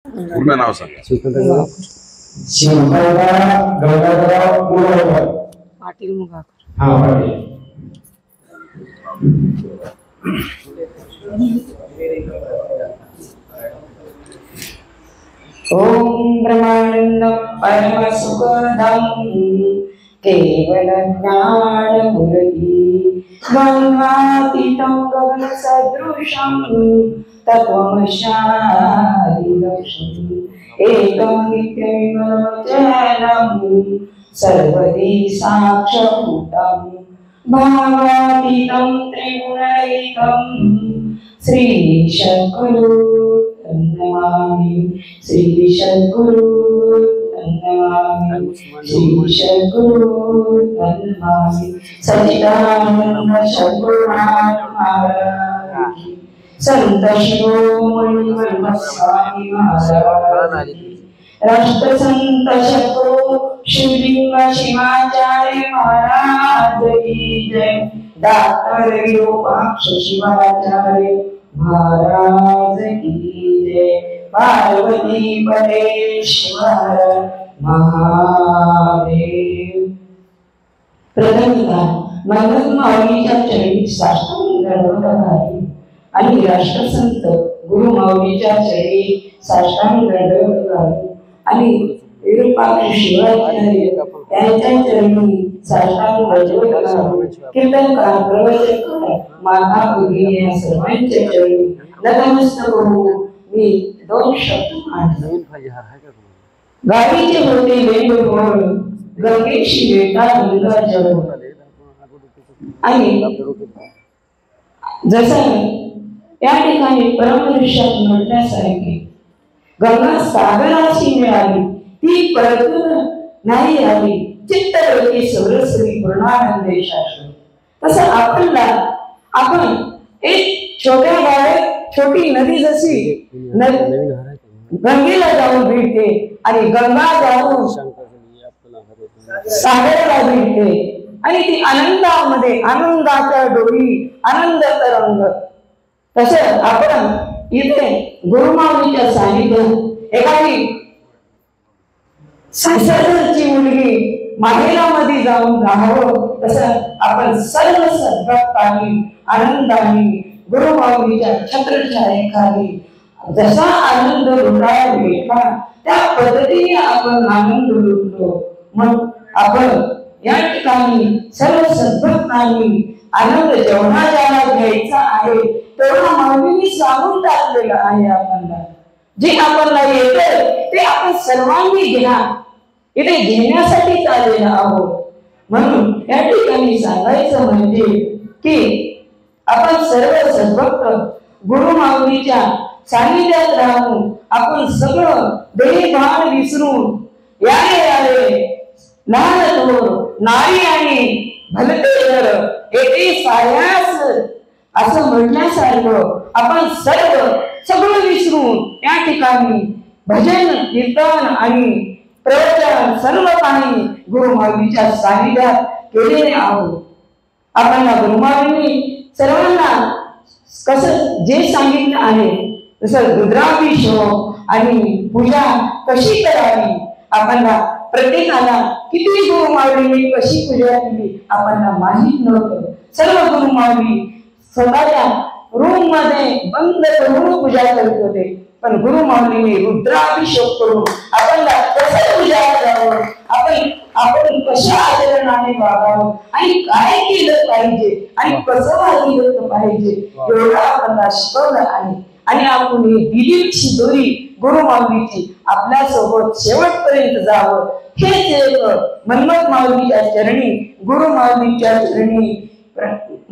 पूर्ण नाव सांगा. पाटील मुगाकर. हा पाटील. ओम ब्रह्मानंद परम सुखदम केवल ज्ञान मुरली गंगातीतं गगन सदृशं तत्वमशादिदर्शम् एकं नित्यनिर्मलमचलं सर्वदी साक्षभूतं भावातीतं त्रिगुणरहितं श्री सद्गुरु नमामि श्री सद्गुरु नमामि श्री सद्गुरु नमामि सच्चिदानंद सद्गुरु महाराज की संत शिरोमणि ब्रह्मस्वामी महाराज राष्ट्रसंत सद्गुरु शिवलिंग शिवाचार्य महाराज की जय डॉक्टर विरूपाक्ष शिवाचार्य महाराज की जय पार्वती परेश्वर महादेव। प्रथमतः मंगल माऊलीच्या चरणी साष्टांग दंडवत आहे आणि राष्ट्रसंत गुरु माऊलीच्या चरणी साष्टांग दंडवत आहे आणि विरूपाक्ष शिवाचार्य त्यांच्या चरणी साष्टांग दंडवत आहे। कीर्तनकार प्रवचनकार माताभगिनी या सर्वांच्या चरणी नतमस्तक होऊन मी दोन शब्द मांडले। गावीचे होते वेणुगोळ गंगेशी वेटा गंगा जळ आणि जसं या ठिकाणी परमपुरुषात म्हटल्यासारखे गंगा सागराशी मिळाली ती परतून नाही आली चित्तवृत्ती सरस्वती पूर्णानंदे शाश्वत। तसं आपण एक छोट्या गावात छोटी नदी जशी गंगेला जाऊन भेटते आणि गंगा जाऊन सागराला भेटते आणि ती आनंदामध्ये आनंदाच्या डोळी आनंद तरंग। तसं आपण इथे गुरुमाऊलीच्या सानिध्यात एखादी सासरची मुलगी माहेरामध्ये जाऊन राहावं तसं आपण सर्व सद्भक्तांनी आनंदाने गुरुमाऊलीच्या छत्रछायेखाली जसा आनंद लुटायला भेटला त्या पद्धतीने आपण आनंद लुटलो। मग आपण या ठिकाणी सर्व सद्भक्तांनी आनंद जेवढा ज्याला घ्यायचा आहे तेवढा माऊलींनी सांगून टाकलेलं आहे। आपल्याला जे आपल्याला येतं ते आपण सर्वांनी घ्या, इथे घेण्यासाठी आलेलो आहोत। म्हणून या ठिकाणी सांगायचं म्हणजे की आपण सर्व सद्भक्त गुरु माऊलीच्या सानिध्यात राहून आपण सगळं देहभान विसरून यारे लहान थोर नारी आणि भलते नर येथे सायास असं म्हटल्यासारखं आपण सगळं विसरून या ठिकाणी भजन कीर्तन आणि प्रवचन सर्व काही गुरु माऊलीच्या सानिध्यात केलेले आहोत। आपण गुरुमाऊलींनी सर्वांना कसं जे सांगितलं आहे तसं रुद्राभिषेक आणि पूजा कशी करावी आपण प्रत्येकाला किती गुरुमाऊलींनी कशी पूजा केली आपल्याला माहित नव्हतं। सर्व गुरुमाऊली स्वतःच्या रूम मध्ये बंद करून पूजा करत होते, पण गुरुमाऊलींनी रुद्राभिषेक करून आपल्याला कसं पूजा करावं आपण कशा आचरणाने वागावं आणि काय केलं पाहिजे आणि कसं वागलं पाहिजे एवढं आपल्याला शिकवलं आहे। आणि आपण दिलीची दोरी गुरुमाऊलीची आपल्या सोबत शेवटपर्यंत जावं हेच एक मनमत माऊलीच्या चरणी गुरुमाऊलीच्या चरणी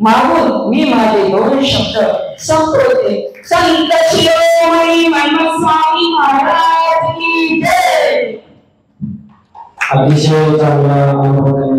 मागून मी माझे दोन शब्द संपवते। संत शिरोमणी मनमत स्वामी महाराज की जय। अतिशय चांगला अनुभव